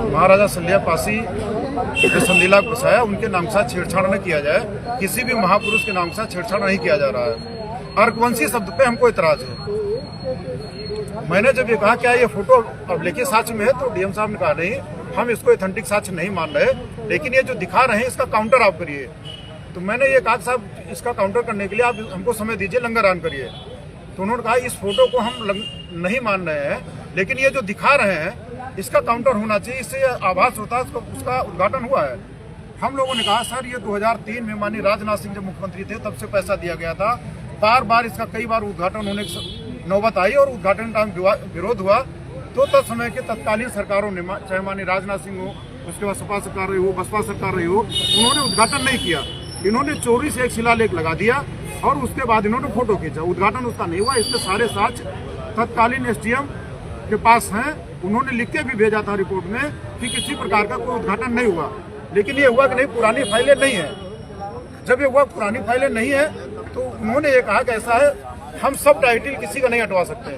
महाराजा सलिया पासी जो संदीला बसाया उनके नाम के साथ छेड़छाड़ न किया जाए, किसी भी महापुरुष के नाम के साथ छेड़छाड़ नहीं किया जा रहा है। अर्कवंशी शब्द पे हमको इतराज है। मैंने जब ये कहा क्या ये फोटो अब लेके साक्ष्य में है, तो डीएम साहब ने कहा नहीं, हम इसको एथेंटिक साक्ष्य नहीं मान रहे, लेकिन ये जो दिखा रहे हैं इसका काउंटर आप करिए। तो मैंने ये कहा साहब इसका काउंटर करने के लिए आप हमको समय दीजिए, लंगर आन करिए। तो उन्होंने कहा इस फोटो को हम नहीं मान रहे हैं, लेकिन ये जो दिखा रहे हैं इसका काउंटर होना चाहिए, इससे आभास होता है उसका उद्घाटन हुआ है। हम लोगों ने कहा सर ये 2003 में माननीय राजनाथ सिंह जब मुख्यमंत्री थे तब से पैसा दिया गया था, बार बार इसका कई बार उद्घाटन होने की नौबत आई और उद्घाटन का विरोध हुआ। तो तत्समय के तत्कालीन सरकारों ने, चाहे माननीय राजनाथ सिंह हो, उसके बाद सपा सरकार रही हो, बसपा सरकार रही हो, उन्होंने उद्घाटन नहीं किया। इन्होंने चोरी से एक शिलालेख लगा दिया और उसके बाद इन्होंने फोटो खींचा, उद्घाटन उसका नहीं हुआ। इसके सारे साक्ष्य तत्कालीन एसडीएम के पास हैं, उन्होंने लिख के भी भेजा था रिपोर्ट में कि किसी प्रकार का कोई उद्घाटन नहीं हुआ। लेकिन ये हुआ कि नहीं, पुरानी फाइलें नहीं है। जब ये हुआ पुरानी फाइलें नहीं है तो उन्होंने ये कहा कि ऐसा है हम सब टाइटल किसी का नहीं हटवा सकते।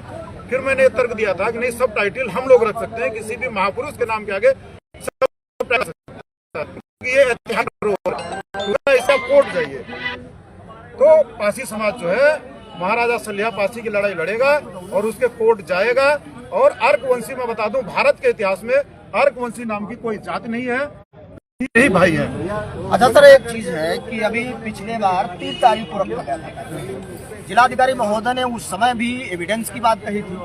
फिर मैंने तर्क दिया था कि नहीं, सब टाइटल हम लोग रख सकते हैं, किसी भी महापुरुष के नाम के आगे सब टाइटल, ये ऐसा कोर्ट जाइए। तो पासी समाज जो है महाराजा सलिया पासी की लड़ाई लड़ेगा और उसके कोर्ट जाएगा। और अर्कवंशी मैं बता दूं, भारत के इतिहास में अर्कवंशी नाम की कोई जाति नहीं है, यही भाई है। अच्छा सर, एक चीज है कि अभी पिछले बार 3 तारीख को रखा गया था, जिलाधिकारी महोदय ने उस समय भी एविडेंस की बात कही थी।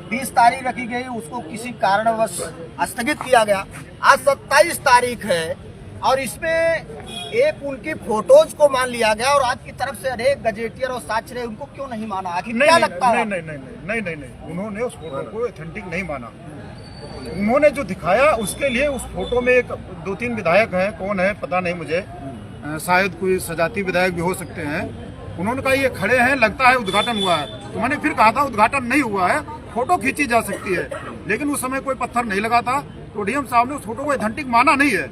20 तारीख रखी गई, उसको किसी कारणवश स्थगित किया गया। आज 27 तारीख है और इसमें एक उनकी फोटोज को मान लिया गया और आपकी तरफ से अनेक गजेटियर और साक्ष्य रहे, उनको क्यों नहीं माना? आखिर क्या लगता है? नहीं, उन्होंने उस फोटो को ऑथेंटिक नहीं माना। उन्होंने जो दिखाया उसके लिए उस फोटो में एक 2-3 विधायक हैं, कौन है पता नहीं मुझे, शायद कोई सजाती विधायक भी हो सकते हैं। उन्होंने कहा ये खड़े हैं, लगता है उद्घाटन हुआ है। तो मैंने फिर कहा था उद्घाटन नहीं हुआ है, फोटो खींची जा सकती है, लेकिन उस समय कोई पत्थर नहीं लगा था। तो डीएम साहब ने उस फोटो को एथेंटिक माना नहीं है।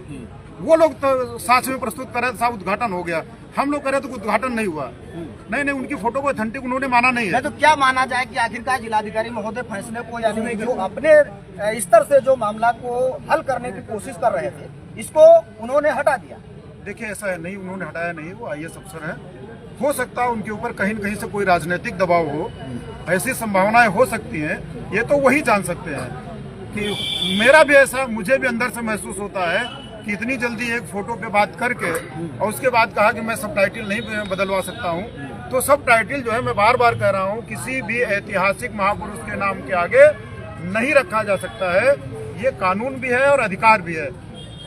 वो लोग तो साक्ष्य में प्रस्तुत कर रहे थे साहब उद्घाटन हो गया, हम लोग कह रहे थे उद्घाटन नहीं हुआ। नहीं, उनकी फोटो को एथेंटिक उन्होंने माना नहीं है। तो क्या माना जाए कि आखिरकार जिलाधिकारी महोदय फैसले को, यानी जो अपने स्तर से जो मामला को हल करने की कोशिश कर रहे थे, इसको उन्होंने हटा दिया? देखिए ऐसा है नहीं, उन्होंने हटाया नहीं, वो आईएएस अफसर है। हो सकता है उनके ऊपर कहीं न कहीं से कोई राजनीतिक दबाव हो, ऐसी संभावनाएं हो सकती हैं, ये तो वही जान सकते हैं। कि मेरा भी ऐसा, मुझे भी अंदर से महसूस होता है कि इतनी जल्दी एक फोटो पे बात करके और उसके बाद कहा कि मैं सब टाइटल नहीं बदलवा सकता हूं। तो सब टाइटल जो है, मैं बार बार कह रहा हूं, किसी भी ऐतिहासिक महापुरुष के नाम के आगे नहीं रखा जा सकता है। ये कानून भी है और अधिकार भी है।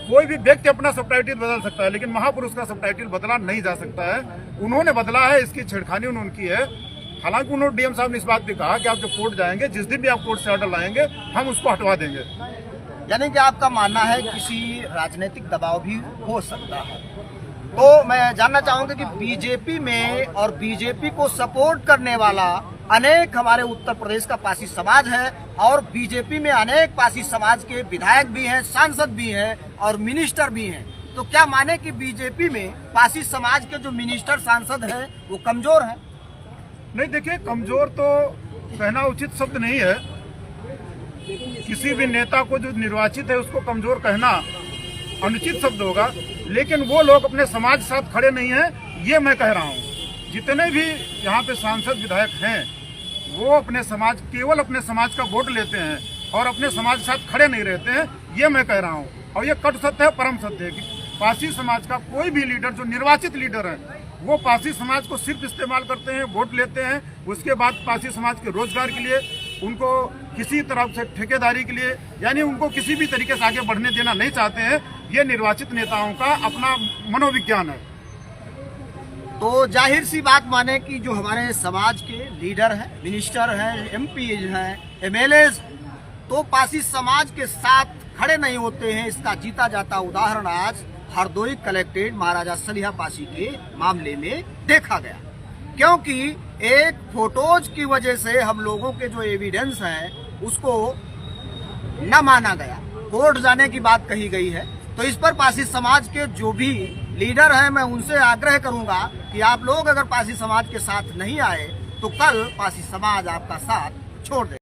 कोई भी व्यक्ति अपना सब टाइटल बदल सकता है, लेकिन महापुरुष का सब टाइटल बदला नहीं जा सकता है। उन्होंने बदला है, इसकी छेड़खानी उन्होंने की है। हालांकि उन्होंने डीएम साहब ने इस बात भी कहा कि आप जब कोर्ट जाएंगे, जिस दिन भी आप कोर्ट से ऑर्डर लाएंगे, हम उसको हटवा देंगे। यानी कि आपका मानना है किसी राजनीतिक दबाव भी हो सकता है। तो मैं जानना चाहूंगा कि बीजेपी में और बीजेपी को सपोर्ट करने वाला अनेक हमारे उत्तर प्रदेश का पासी समाज है और बीजेपी में अनेक पासी समाज के विधायक भी हैं, सांसद भी हैं और मिनिस्टर भी हैं। तो क्या माने कि बीजेपी में पासी समाज के जो मिनिस्टर सांसद हैं वो कमजोर हैं? नहीं, देखिए कमजोर तो कहना उचित शब्द नहीं है। किसी भी नेता को जो निर्वाचित है उसको कमजोर कहना अनुचित शब्द होगा, लेकिन वो लोग अपने समाज के साथ खड़े नहीं हैं, ये मैं कह रहा हूँ। जितने भी यहाँ पे सांसद विधायक हैं वो अपने समाज, केवल अपने समाज का वोट लेते हैं और अपने समाज के साथ खड़े नहीं रहते हैं, ये मैं कह रहा हूँ। और ये कट सत्य है, परम सत्य है कि पासी समाज का कोई भी लीडर, जो निर्वाचित लीडर है, वो पासी समाज को सिर्फ इस्तेमाल करते हैं, वोट लेते हैं, उसके बाद पासी समाज के रोजगार के लिए, उनको किसी तरफ से ठेकेदारी के लिए, यानी उनको किसी भी तरीके से आगे बढ़ने देना नहीं चाहते हैं। ये निर्वाचित नेताओं का अपना मनोविज्ञान है। तो जाहिर सी बात माने कि जो हमारे समाज के लीडर हैं, मिनिस्टर हैं, एमपी हैं, एमएलएज, तो पासी समाज के साथ खड़े नहीं होते हैं। इसका जीता जाता उदाहरण आज हरदोई कलेक्टेड महाराजा सलिया पासी के मामले में देखा गया, क्योंकि एक फोटोज की वजह से हम लोगों के जो एविडेंस है उसको न माना गया, कोर्ट जाने की बात कही गई है। तो इस पर पासी समाज के जो भी लीडर हैं, मैं उनसे आग्रह करूंगा कि आप लोग अगर पासी समाज के साथ नहीं आए तो कल पासी समाज आपका साथ छोड़ दे।